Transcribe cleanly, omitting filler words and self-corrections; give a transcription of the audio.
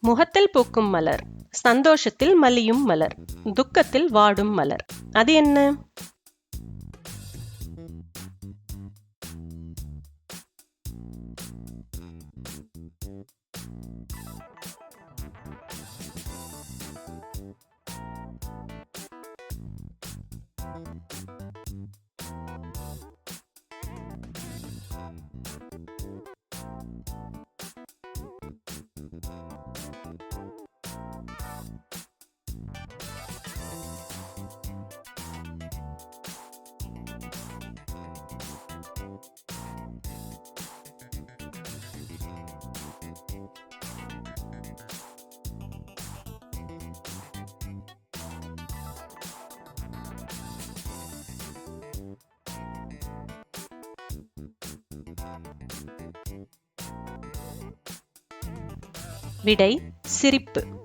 முகத்தில் பூக்கும் மலர், சந்தோஷத்தில் மலியும் மலர், துக்கத்தில் வாடும் மலர். அது என்ன? விடை சிரிப்பு.